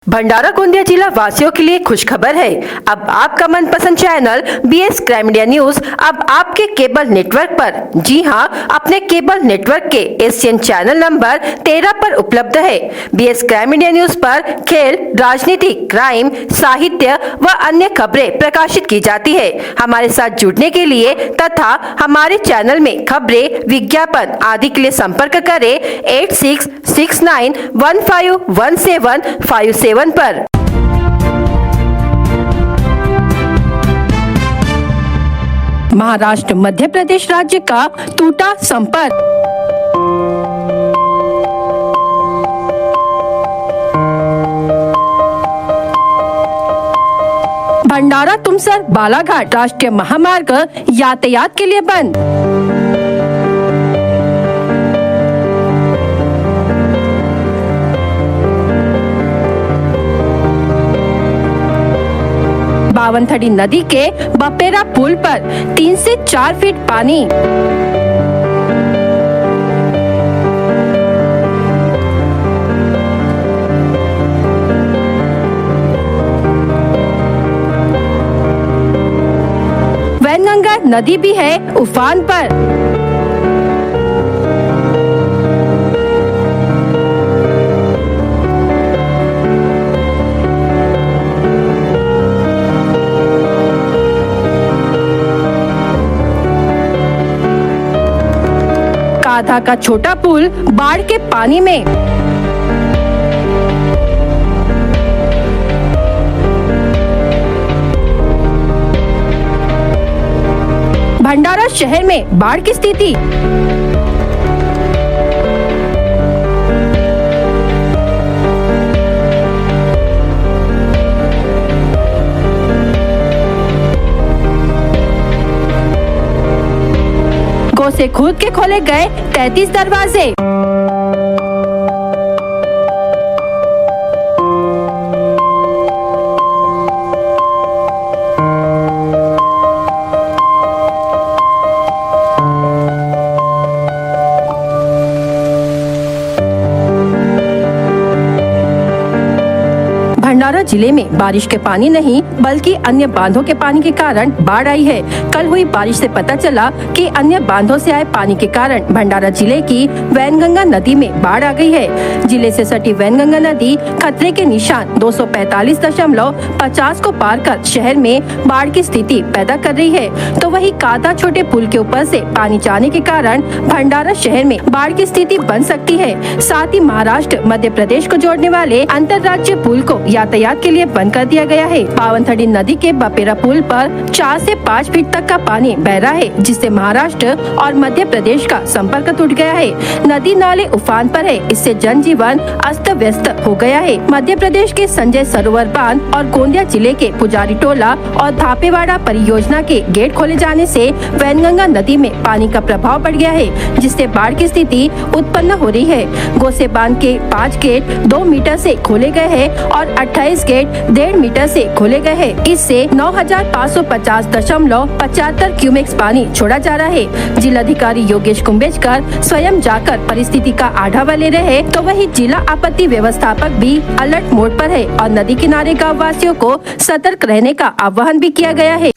भंडारा गोंदिया जिला वासियों के लिए खुशखबर है। अब आपका मनपसंद channel BS crime media news अब आपके केबल नेटवर्क पर, जी हां, अपने केबल नेटवर्क के एशियन चैनल नंबर 13 पर उपलब्ध है। BS क्राइम मीडिया न्यूज पर खेल, राजनीति, क्राइम, साहित्य व अन्य खबरें प्रकाशित की जाती है। हमारे साथ जुड़ने के लिए तथा हमारे चैनल में खबरें, विज्ञापन आदि के लिए संपर्क करें 8669151757 पर। महाराष्ट्र मध्य प्रदेश राज्य का टूटा संपर्क। भंडारा तुमसर बालाघाट राष्ट्रीय महामार्ग यातायात के लिए बंद। बावनथड़ी नदी के बपेरा पुल पर 3 से 4 फीट पानी। वैनगंगा नदी भी है उफान पर। काधा का छोटा पुल बाढ़ के पानी में। भंडारा शहर में बाढ़ की स्थिति। से खुद के खोले गए 33 दरवाजे। भंडारा जिले में बारिश के पानी नहीं बल्कि अन्य बांधों के पानी के कारण बाढ़ आई है। कल हुई बारिश से पता चला कि अन्य बांधों से आए पानी के कारण भंडारा जिले की वैनगंगा नदी में बाढ़ आ गई है। जिले से सटी वैनगंगा नदी खतरे के निशान 245.50 को पार कर शहर में बाढ़ की स्थिति पैदा कर रही है। तो वही कादा छोटे पुल के ऊपर से पानी जाने के कारण भंडारा शहर में बाढ़ की स्थिति बन सकती है। साथ ही महाराष्ट्र मध्य प्रदेश को जोड़ने वाले अंतर्राज्यीय पुल को यातायात के लिए बंद कर दिया गया है। बावनथड़ी नदी के बपेरा पुल पर 4 से 5 फीट तक का पानी बह रहा है, जिससे महाराष्ट्र और मध्य प्रदेश का संपर्क टूट गया है। नदी नाले उफान पर है, इससे जनजीवन अस्त व्यस्त हो गया है। मध्य प्रदेश के संजय सरोवर बांध और गोंदिया जिले के पुजारी टोला और धापेवाड़ा परियोजना के गेट खोले जाने से वैनगंगा नदी में पानी का प्रभाव बढ़ गया है, जिससे बाढ़ की स्थिति उत्पन्न हो रही है। गोसे बांध के 5 गेट 2 मीटर से खोले गए हैं और 28 गेट 1.5 मीटर से खोले गए हैं। इससे 9550.75 क्यूमेक्स पानी छोड़ा जा रहा है। जिलाधिकारी योगेश कुंभेजकर स्वयं जाकर परिस्थिति का आढावा ले रहे हैं, तो वही जिला आपत्ति व्यवस्थापक भी अलर्ट मोड पर है और नदी किनारे गाँव वासियों को सतर्क रहने का आह्वान भी किया गया है।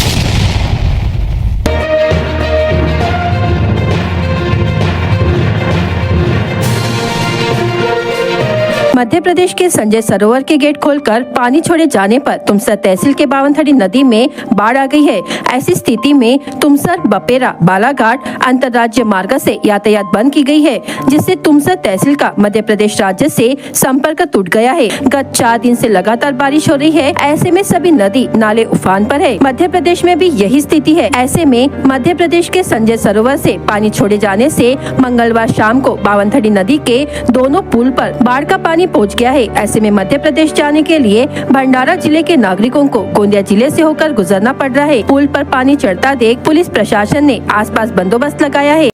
मध्य प्रदेश के संजय सरोवर के गेट खोलकर पानी छोड़े जाने पर तुमसर तहसील के बावनथड़ी नदी में बाढ़ आ गई है। ऐसी स्थिति में तुमसर बपेरा बालाघाट अंतर्राज्यीय मार्ग से यातायात बंद की गई है, जिससे तुमसर तहसील का मध्य प्रदेश राज्य से संपर्क टूट गया है। गत 4 दिन से लगातार बारिश हो रही है, ऐसे में सभी नदी नाले उफान पर है। मध्य प्रदेश में भी यही स्थिति है। ऐसे में मध्य प्रदेश के संजय सरोवर से पानी छोड़े जाने से मंगलवार शाम को बावनथड़ी नदी के दोनों पुल पर बाढ़ का पानी पहुंच गया है। ऐसे में मध्य प्रदेश जाने के लिए भंडारा जिले के नागरिकों को गोंदिया जिले से होकर गुजरना पड़ रहा है। पुल पर पानी चढ़ता देख पुलिस प्रशासन ने आसपास बंदोबस्त लगाया है।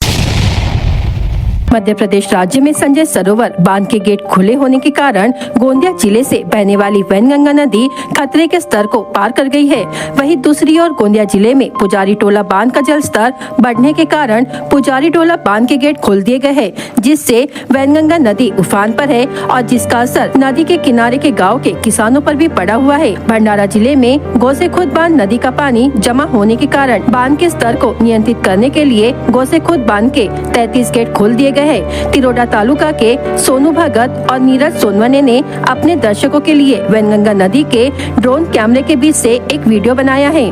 मध्य प्रदेश राज्य में संजय सरोवर बांध के गेट खुले होने के कारण गोंदिया जिले से बहने वाली वैनगंगा नदी खतरे के स्तर को पार कर गई है। वहीं दूसरी ओर गोंदिया जिले में पुजारी टोला बांध का जल स्तर बढ़ने के कारण पुजारी टोला बांध के गेट खोल दिए गए हैं, जिससे वैनगंगा नदी उफान पर है और जिसका असर नदी के किनारे के गाँव के किसानों पर भी पड़ा हुआ है। भंडारा जिले में गोसेखुर्द बांध नदी का पानी जमा होने के कारण बांध के स्तर को नियंत्रित करने के लिए गोसेखुर्द बांध के 33 गेट खोल दिए गए हैं। तिरोडा तालुका के सोनू भगत और नीरज सोनवने ने अपने दर्शकों के लिए वैनगंगा नदी के ड्रोन कैमरे के बीच से एक वीडियो बनाया है।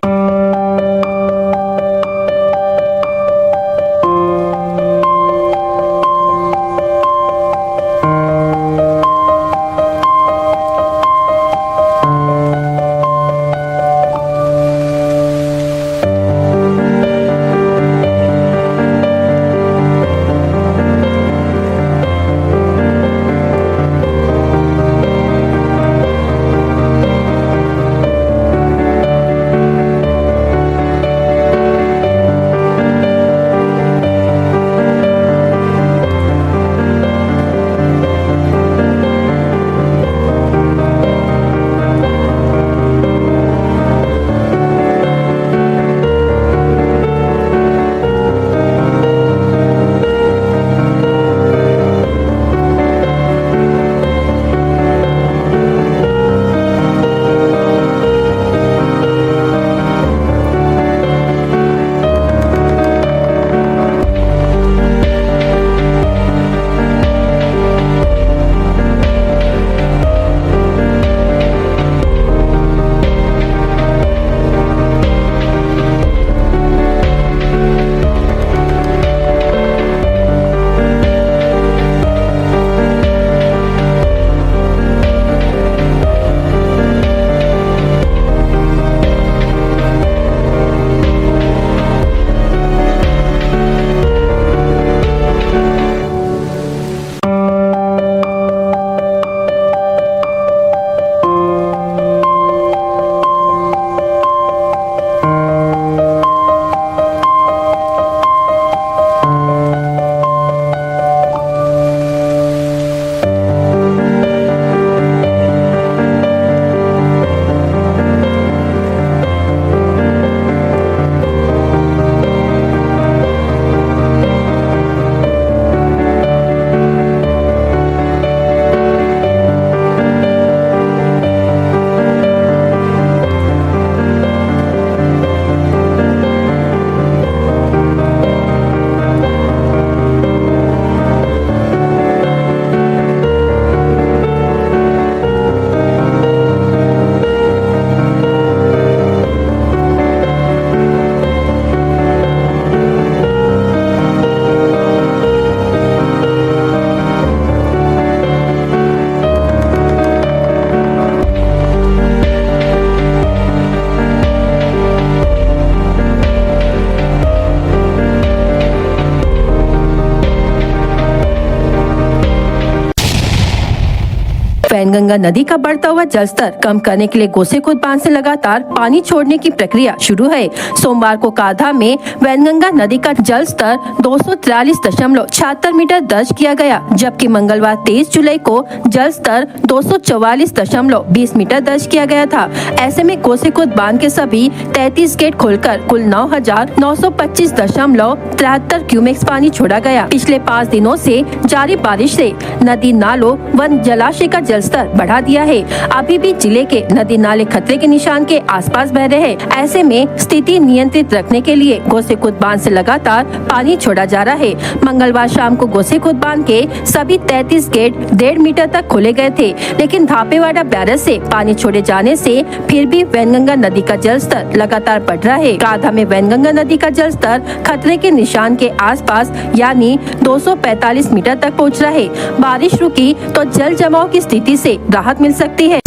वैनगंगा नदी का बढ़ता हुआ जलस्तर कम करने के लिए गोसेखुर्द बांध से लगातार पानी छोड़ने की प्रक्रिया शुरू है। सोमवार को काधा में वैनगंगा नदी का जल स्तर 243.76 मीटर दर्ज किया गया, जबकि मंगलवार 23 जुलाई को जल स्तर 244.20 मीटर दर्ज किया गया था। ऐसे में गोसेखुर्द बांध के सभी 33 गेट खोलकर कुल 9,925.73 क्यूमेक्स पानी छोड़ा गया। पिछले 5 दिनों से जारी बारिश से नदी नालों व जलाशय का जलस्तर बढ़ा दिया है। अभी भी जिले के नदी नाले खतरे के निशान के आसपास बह रहे हैं। ऐसे में स्थिति नियंत्रित रखने के लिए गोसेखुर्द बांध से लगातार पानी छोड़ा जा रहा है। मंगलवार शाम को गोसेखुर्द बांध के सभी 33 गेट 1.5 मीटर तक खोले गए थे, लेकिन धापेवाड़ा बैरज से पानी छोड़े जाने से फिर भी वैनगंगा नदी का जलस्तर लगातार बढ़ रहा है। काधा में वैनगंगा नदी का जलस्तर खतरे के निशान के आसपास यानी 245 मीटर तक पहुंच रहा है। बारिश रुकी तो जल जमाव की स्थिति से राहत मिल सकती है।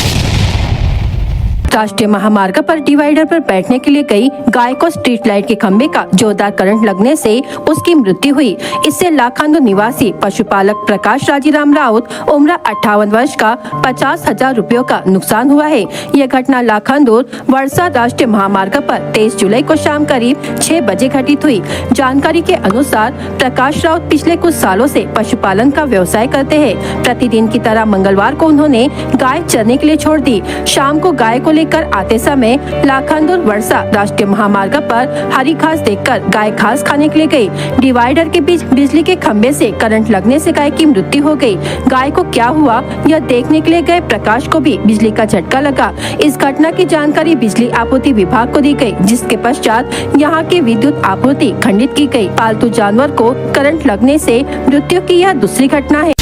राष्ट्रीय महामार्ग पर डिवाइडर पर बैठने के लिए गई गाय को स्ट्रीट लाइट के खंभे का जोरदार करंट लगने से उसकी मृत्यु हुई। इससे लाखांदूर निवासी पशुपालक प्रकाश राजीराम राउत उम्र 58 वर्ष का 50,000 रुपयों का नुकसान हुआ है। यह घटना लाखांदूर वर्षा राष्ट्रीय महामार्ग पर 23 जुलाई को शाम करीब 6 बजे घटित हुई। जानकारी के अनुसार प्रकाश राउत पिछले कुछ सालों से पशुपालन का व्यवसाय करते हैं। प्रतिदिन की तरह मंगलवार को उन्होंने गाय चरने के लिए छोड़ दी। शाम को गाय को लेकर आते समय लाखांदूर वर्षा राष्ट्रीय महामार्ग पर हरी घास देखकर गाय घास खाने के लिए गई। डिवाइडर के बीच बिजली के खंभे से करंट लगने से गाय की मृत्यु हो गई। गाय को क्या हुआ यह देखने के लिए गए प्रकाश को भी बिजली का झटका लगा। इस घटना की जानकारी बिजली आपूर्ति विभाग को दी गई, जिसके पश्चात यहाँ की विद्युत आपूर्ति खंडित की गई। पालतू जानवर को करंट लगने से मृत्यु की यह दूसरी घटना है।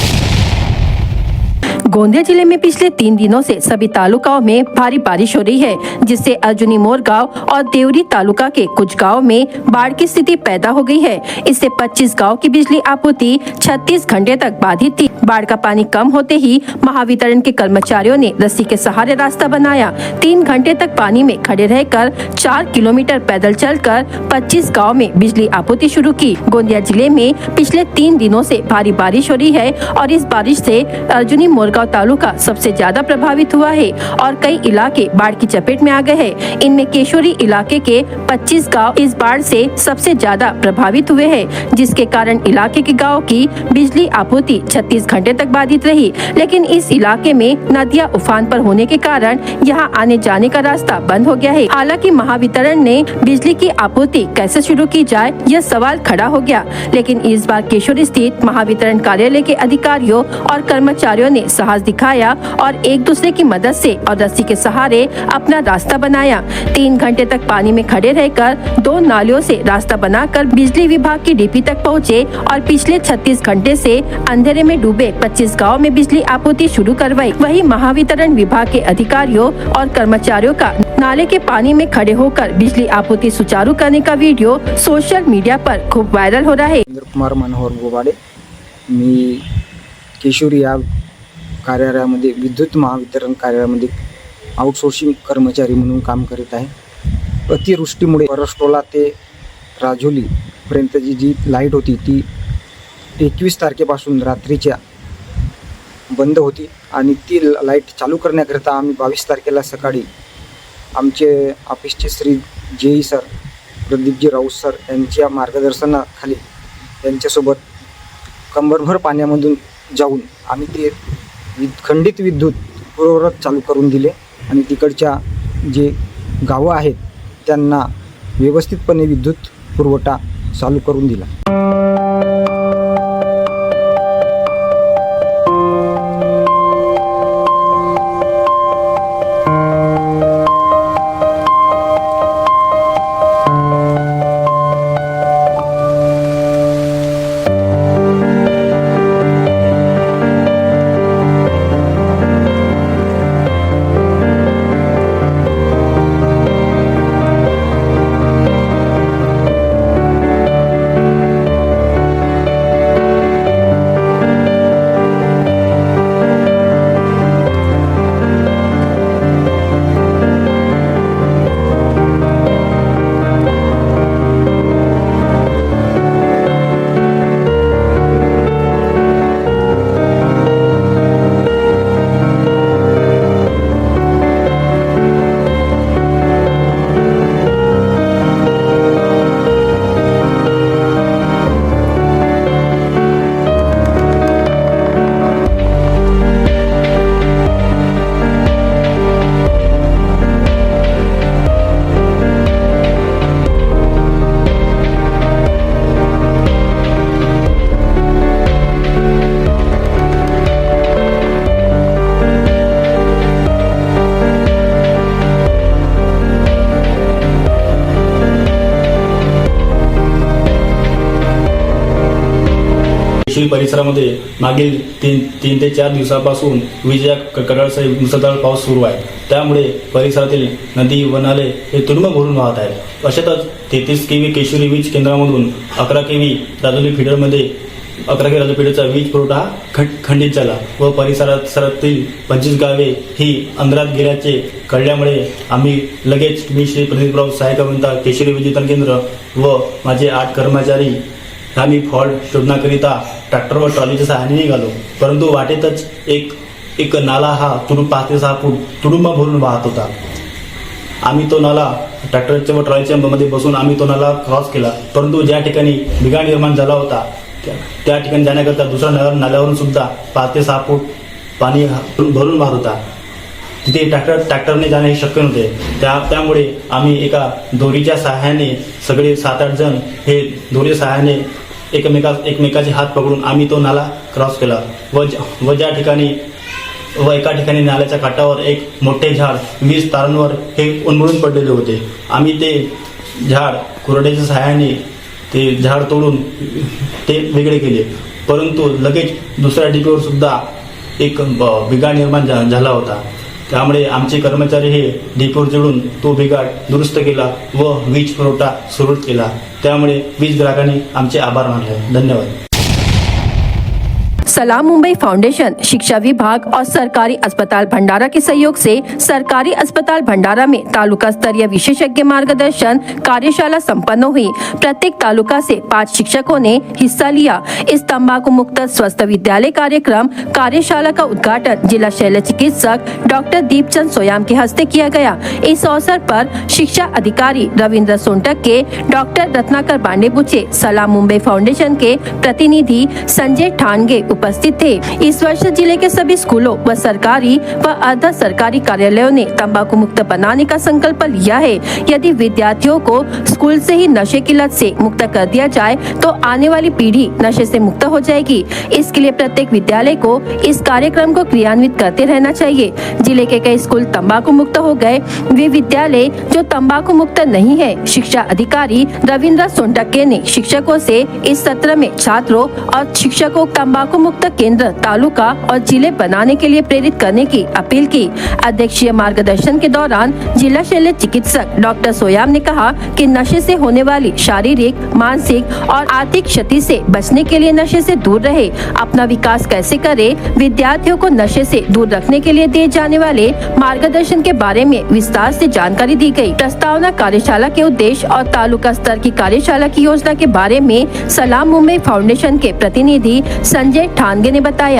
गोंदिया जिले में पिछले 3 दिनों से सभी तालुकाओं में भारी बारिश हो रही है, जिससे अर्जुनी मोर गांव और देवरी तालुका के कुछ गांव में बाढ़ की स्थिति पैदा हो गई है। इससे 25 गांव की बिजली आपूर्ति 36 घंटे तक बाधित थी। बाढ़ का पानी कम होते ही महावितरण के कर्मचारियों ने रस्सी के सहारे रास्ता बनाया। 3 घंटे तक पानी में खड़े रहकर 4 किलोमीटर पैदल चलकर 25 गाँव में बिजली आपूर्ति शुरू की। गोंदिया जिले में पिछले 3 दिनों से भारी बारिश हो रही है और इस बारिश से अर्जुनी मोरगांव तालुका सबसे ज्यादा प्रभावित हुआ है और कई इलाके बाढ़ की चपेट में आ गए हैं। इनमें केशोरी इलाके के 25 गांव इस बाढ़ से सबसे ज्यादा प्रभावित हुए हैं, जिसके कारण इलाके के गांव की बिजली आपूर्ति 36 घंटे तक बाधित रही। लेकिन इस इलाके में नदियां उफान पर होने के कारण यहां आने जाने का रास्ता बंद हो गया है। हालांकि महावितरण ने बिजली की आपूर्ति कैसे शुरू की जाए यह सवाल खड़ा हो गया, लेकिन इस बार केशोरी स्थित महावितरण कार्यालय के अधिकारियों और कर्मचारियों ने साहस दिखाया और एक दूसरे की मदद से और रस्सी के सहारे अपना रास्ता बनाया। 3 घंटे तक पानी में खड़े रहकर 2 नालियों से रास्ता बनाकर बिजली विभाग की डीपी तक पहुंचे और पिछले 36 घंटे से अंधेरे में डूबे 25 गांव में बिजली आपूर्ति शुरू करवाई। वहीं महावितरण विभाग के अधिकारियों और कर्मचारियों का नाले के पानी में खड़े होकर बिजली आपूर्ति सुचारू करने का वीडियो सोशल मीडिया पर खूब वायरल हो रहा है। कुमार मनोहर गोबाडे, मी केशोरी या कार्यालयामध्ये विद्युत महावितरण कार्यालयामध्ये आउटसोर्सिंग कर्मचारी म्हणून काम करीत आहे। अतिवृष्टीमुळे परस्टोला ते राजोलीपर्यंतची जी लाईट होती ती 21 तारखेपासून रात्रीच्या बंद होती आणि ती लाईट चालू करण्याकरिता आम्ही 22 तारखेला सकाळी आमचे ऑफिसचे Shri JEE sir प्रदीपजी Raut sir यांच्या मार्गदर्शनाखाली त्यांच्यासोबत कंबरभर पाण्यामधून जाऊन आम्ही ते खंडित विद्युत पुरवठा चालू करून दिले आणि तिकडच्या जे गावं आहेत त्यांना व्यवस्थितपणे विद्युत पुरवठा चालू करून दिला। केशरी परिसरामध्ये मागील 3 ते 4 दिवसापासून विजेच्या कडकडाटासह मुसळधार पाऊस सुरू आहे। त्यामुळे परिसरातील नदी व नाले हे तुडुंब भरून वाहत आहेत। अशातच 33 केव्ही केशरी वीज केंद्रामधून 11 केव्ही दादोली फीडरमध्ये 11 किलो पिढीचा वीज पुरवठा खंडित झाला व परिसरातील 25 गावे ही अंधारात गेल्याचे कळल्यामुळे आम्ही लगेच मी श्री प्रदीपराव सहाय्यक अभियंता केशरी विद्युत केंद्र व माझे 8 कर्मचारी आम्ही फॉल्ट शोधण्याकरिता ट्रॅक्टर व ट्रॉलीच्या सहाय्याने निघालो. परंतु वाटेतच एक नाला हा 5 ते 6 फूट तुडुंब भरून वाहत होता. आम्ही तो नाला ट्रॅक्टरच्या व ट्रॉलीच्या मध्ये बसून आम्ही तो नाला क्रॉस केला. परंतु ज्या ठिकाणी बिघाड निर्माण झाला होता त्या ठिकाणी जाण्याकरता दुसऱ्या नाल्यावरून सुद्धा 5 ते 6 फूट पाणी भरून वाहत होता. तिथे ट्रॅक्टरने जाणे हे शक्य नव्हते. त्यामुळे आम्ही एका दोरीच्या सहाय्याने सगळे 7-8 जण हे दोरीच्या सहाय्याने एकमेकाचे हात पकडून आम्ही तो नाला क्रॉस केला व ज्या ठिकाणी एका ठिकाणी नाल्याच्या काठावर एक मोठे झाड 20 तारांवर हे उन्मळून पडलेले होते. आम्ही ते झाड कुऱ्हाडीच्या सहाय्याने ते झाड तोडून ते वेगळे केले. परंतु लगेच दुसऱ्या डिपोवर सुद्धा एक बिघाड निर्माण झाला होता. त्यामुळे आमचे कर्मचारी हे डिपोवर चढून तो बिघाड दुरुस्त केला व वीज पुरवठा सुरू केला. त्यामुळे वीज ग्राहकांनी आमचे आभार मानले. धन्यवाद. सलाम मुंबई फाउंडेशन, शिक्षा विभाग और सरकारी अस्पताल भंडारा के सहयोग से सरकारी अस्पताल भंडारा में तालुका स्तरीय विशेषज्ञ मार्गदर्शन कार्यशाला संपन्न हुई. प्रत्येक तालुका से 5 शिक्षकों ने हिस्सा लिया. इस तंबाकू मुक्त स्वस्थ विद्यालय कार्यशाला का उद्घाटन जिला शल्य चिकित्सक डॉक्टर दीपचंद सोयाम के हस्ते किया गया. इस अवसर पर शिक्षा अधिकारी रविंद्र सोनटक के डॉक्टर रत्नाकर बांडेबुचे, सलाम मुंबई फाउंडेशन के प्रतिनिधि संजय ठानगे उपस्थित थे. इस वर्ष जिले के सभी स्कूलों व सरकारी व अर्ध सरकारी कार्यालयों ने तंबाकू मुक्त बनाने का संकल्प लिया है. यदि विद्यार्थियों को स्कूल से ही नशे की लत से मुक्त कर दिया जाए तो आने वाली पीढ़ी नशे से मुक्त हो जाएगी. इसके लिए प्रत्येक विद्यालय को इस कार्यक्रम को क्रियान्वित करते रहना चाहिए. जिले के कई स्कूल तंबाकू मुक्त हो गए. वे विद्यालय जो तंबाकू मुक्त नहीं है, शिक्षा अधिकारी रविंद्र सोनटके ने शिक्षकों से इस सत्र में छात्रों और शिक्षकों तंबाकू मुक्त केंद्र तालुका और जिले बनाने के लिए प्रेरित करने की अपील की. अध्यक्षीय मार्गदर्शन के दौरान जिला शल्य चिकित्सक डॉक्टर सोयाम ने कहा कि नशे से होने वाली शारीरिक, मानसिक और आर्थिक क्षति से बचने के लिए नशे से दूर रहे, अपना विकास कैसे करे, विद्यार्थियों को नशे से दूर रखने के लिए दिए जाने वाले मार्गदर्शन के बारे में विस्तार से जानकारी दी गई. प्रस्तावना कार्यशाला के उद्देश्य और तालुका स्तर की कार्यशाला की योजना के बारे में सलाम मुंबई फाउंडेशन के प्रतिनिधि संजय ठानगे ने बताया.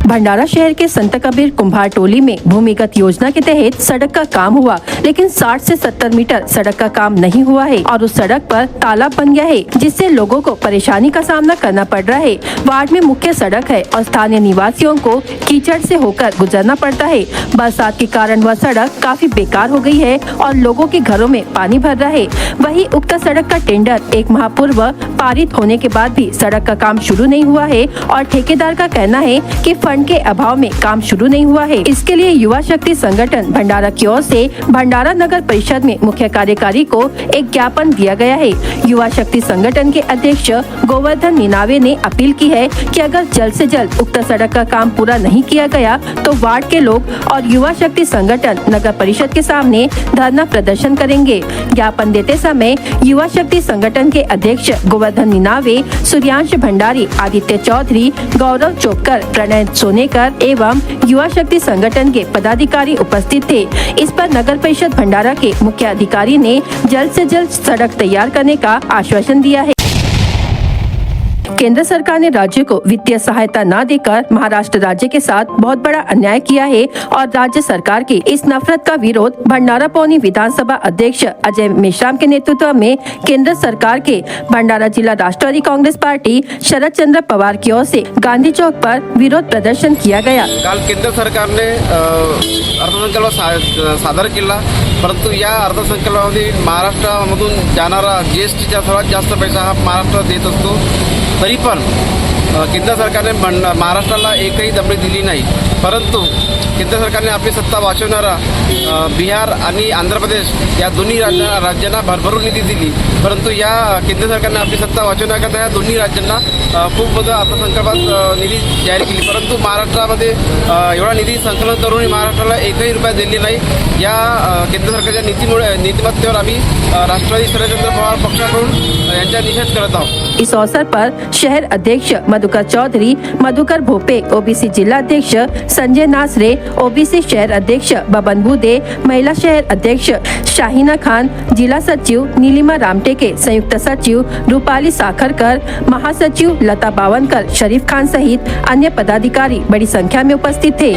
भंडारा शहर के संत कबीर कुंभार टोली में भूमिगत योजना के तहत सड़क का काम हुआ, लेकिन 60 से 70 मीटर सड़क का काम नहीं हुआ है और उस सड़क पर तालाब बन गया है, जिससे लोगों को परेशानी का सामना करना पड़ रहा है. वार्ड में मुख्य सड़क है और स्थानीय निवासियों को कीचड़ से होकर गुजरना पड़ता है. बरसात के कारण वह सड़क काफी बेकार हो गई है और लोगों के घरों में पानी भर रहा है. वही उक्त सड़क का टेंडर 1 माह पूर्व पारित होने के बाद भी सड़क का काम शुरू नहीं हुआ है और ठेकेदार का कहना है कि फंड के अभाव में काम शुरू नहीं हुआ है. इसके लिए युवा शक्ति संगठन भंडारा की ओर से भंडारा नगर परिषद में मुख्य कार्यकारी को एक ज्ञापन दिया गया है. युवा शक्ति संगठन के अध्यक्ष गोवर्धन निनावे ने अपील की है कि अगर जल्द से जल्द उक्त सड़क का काम पूरा नहीं किया गया तो वार्ड के लोग और युवा शक्ति संगठन नगर परिषद के सामने धरना प्रदर्शन करेंगे. ज्ञापन देते समय युवा शक्ति संगठन के अध्यक्ष गोवर्धन निनावे, सूर्यांश भंडारी, आदित्य चौधरी, गौरव चोपकर, प्रणय सोनेकर एवं युवा शक्ति संगठन के पदाधिकारी उपस्थित थे. इस पर नगर परिषद भंडारा के मुख्य अधिकारी ने जल्द से जल्द सड़क तैयार करने का आश्वासन दिया है. केंद्र सरकार ने राज्य को वित्तीय सहायता न देकर महाराष्ट्र राज्य के साथ बहुत बड़ा अन्याय किया है और राज्य सरकार की इस नफरत का विरोध भंडारा पौनी विधानसभा अध्यक्ष अजय मेश्राम के नेतृत्व में केंद्र सरकार के भंडारा जिला राष्ट्रवादी कांग्रेस पार्टी शरद चंद्र पवार की ओर से गांधी चौक पर विरोध प्रदर्शन किया गया. काल केंद्र सरकारने अर्थसंकल्प सादर केला, परंतु या अर्थसंकल्पामध्ये महाराष्ट्रामधून जाणारा GSTचा सर्वात जास्त पैसा हा महाराष्ट्र देत असतो. तरी पण केंद्र सरकारने महाराष्ट्राला एकही दमडी दिली नाही, परंतु केंद्र सरकारने आपली सत्ता वाचवणारा बिहार आणि आंध्र प्रदेश या दोन्ही राज्यांना भरभरून निधी दिली, परंतु या केंद्र सरकारने आपली सत्ता वाचवण्याकरता या दोन्ही राज्यांना खूप मोठं अर्थसंकल्पात निधी जाहीर केली, परंतु महाराष्ट्रामध्ये एवढा निधी संकलन करूनही महाराष्ट्राला एकही रुपया दिली नाही। या केंद्र सरकारच्या नीतिमत्तेवर आम्ही राष्ट्रवादी शरदचंद्र पवार पक्षाकडून यांचा निषेध करत आहोत। इस अवसर पर शहर अध्यक्ष मधुकर चौधरी, मधुकर भोपे, ओबीसी जिला अध्यक्ष संजय नासरे, ओबीसी शहर अध्यक्ष बबन बूदे, महिला शहर अध्यक्ष शाहीना खान, जिला सचिव नीलिमा रामटेके, संयुक्त सचिव रूपाली साखरकर, महासचिव लता बावनकर, शरीफ खान सहित अन्य पदाधिकारी बड़ी संख्या में उपस्थित थे।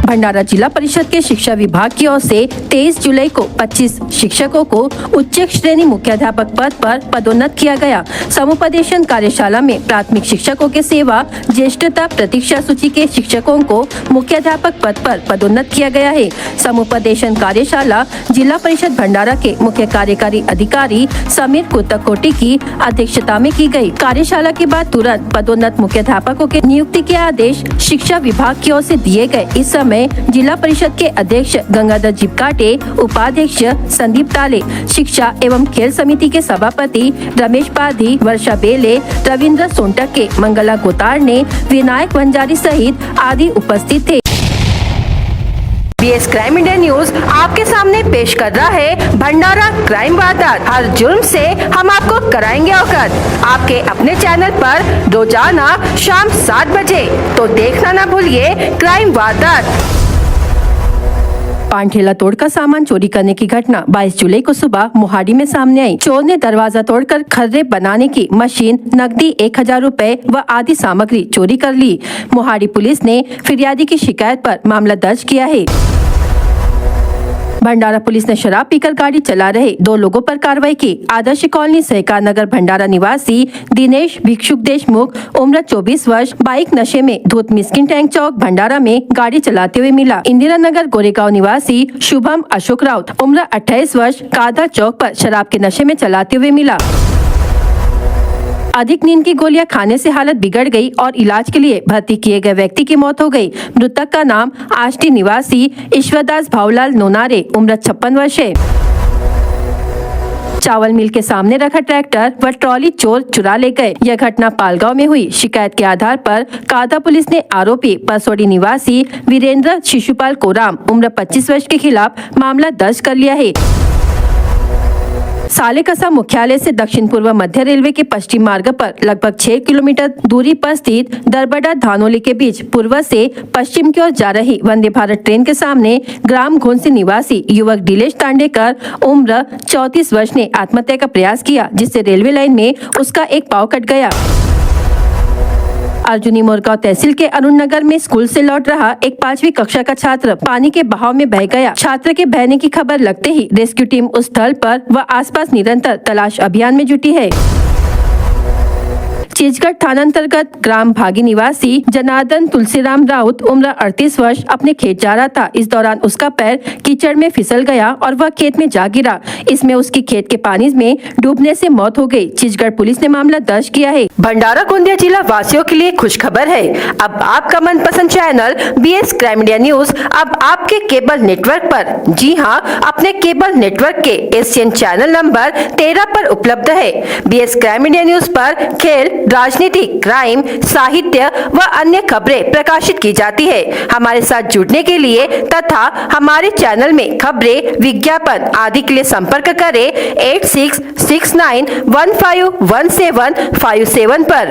भंडारा जिला परिषद के शिक्षा विभाग की ओर से 23 जुलाई को 25 शिक्षकों को उच्च श्रेणी मुख्याध्यापक पद पर पदोन्नत किया गया। समुपदेशन कार्यशाला में प्राथमिक शिक्षकों के सेवा ज्येष्ठता प्रतीक्षा सूची के शिक्षकों को मुख्याध्यापक पद पर पदोन्नत किया गया है। समुपदेशन कार्यशाला जिला परिषद भंडारा के मुख्य कार्यकारी अधिकारी समीर कुतकोटी की अध्यक्षता में की गई। कार्यशाला के बाद तुरंत पदोन्नत मुख्याध्यापकों के नियुक्ति के आदेश शिक्षा विभाग की ओर से दिए गए। इस समय जिला परिषद के अध्यक्ष गंगाधर जिपकाटे, उपाध्यक्ष संदीप ताले, शिक्षा एवं खेल समिति के सभापति रमेश पाधी, वर्षा बेले, रविंद्र सोनटके, मंगला गोतारने, विनायक वंजारी सहित आदि उपस्थित थे। बीएस क्राइम इंडिया न्यूज आपके सामने पेश कर रहा है भंडारा क्राइम वारदात। हर जुर्म से हम आपको कराएंगे अवगत। आपके अपने चैनल पर रोजाना शाम 7 बजे, तो देखना ना भूलिए क्राइम वारदात। पान ठेला तोड़कर सामान चोरी करने की घटना 22 जुलाई को सुबह मोहाड़ी में सामने आई। चोर ने दरवाजा तोड़कर खर्रे बनाने की मशीन, नकदी 1000 रुपए व आदि सामग्री चोरी कर ली। मोहाड़ी पुलिस ने फिरियादी की शिकायत पर मामला दर्ज किया है। भंडारा पुलिस ने शराब पीकर गाड़ी चला रहे 2 लोगों पर कार्रवाई की। आदर्श कॉलोनी सहकार नगर भंडारा निवासी दिनेश भिक्षुक देशमुख, उम्र 24 वर्ष, बाइक नशे में धूत मिस्किन टैंक चौक भंडारा में गाड़ी चलाते हुए मिला। इंदिरा नगर गोरेगांव निवासी शुभम अशोक राउत, उम्र 28 वर्ष, कादा चौक पर शराब के नशे में चलाते हुए मिला। अधिक नींद की गोलियां खाने से हालत बिगड़ गई और इलाज के लिए भर्ती किए गए व्यक्ति की मौत हो गई। मृतक का नाम आष्टी निवासी ईश्वरदास भावलाल नोनारे, उम्र 56 वर्ष है। चावल मिल के सामने रखा ट्रैक्टर व ट्रॉली चोर चुरा ले गए। यह घटना पालगांव में हुई। शिकायत के आधार पर कादा पुलिस ने आरोपी परसोड़ी निवासी वीरेंद्र शिशुपाल कोराम, उम्र 25 वर्ष के खिलाफ मामला दर्ज कर लिया है। सालेकसा मुख्यालय से दक्षिण पूर्व मध्य रेलवे के पश्चिम मार्ग पर लगभग 6 किलोमीटर दूरी पर स्थित दरबड़ा धानोली के बीच पूर्व से पश्चिम की ओर जा रही वंदे भारत ट्रेन के सामने ग्राम घोंसी निवासी युवक दिलेश तांडेकर, उम्र 34 वर्ष ने आत्महत्या का प्रयास किया, जिससे रेलवे लाइन में उसका एक पांव कट गया। अर्जुनी मोरगांव तहसील के अरुण नगर में स्कूल से लौट रहा एक 5वीं कक्षा का छात्र पानी के बहाव में बह गया। छात्र के बहने की खबर लगते ही रेस्क्यू टीम उस स्थल पर व आसपास निरंतर तलाश अभियान में जुटी है। चीजगढ़ थानांतर्गत ग्राम भागी निवासी जनार्दन तुलसीराम राउत, उम्र 38 वर्ष, अपने खेत जा रहा था। इस दौरान उसका पैर कीचड़ में फिसल गया और वह खेत में जा गिरा। इसमें उसकी खेत के पानी में डूबने से मौत हो गई। चीजगढ़ पुलिस ने मामला दर्ज किया है। भंडारा गोंदिया जिला वासियों के लिए खुश खबर है। अब आपका मनपसंद channel BS crime India news अब आपके केबल नेटवर्क पर, जी हां, अपने केबल नेटवर्क के एशियन चैनल नंबर 13 पर उपलब्ध है। बीएस क्राइम इंडिया न्यूज पर खेल, राजनीति, क्राइम, साहित्य व अन्य खबरें प्रकाशित की जाती है। हमारे साथ जुड़ने के लिए तथा हमारे चैनल में खबरें, विज्ञापन आदि के लिए संपर्क करें 8669151757 पर।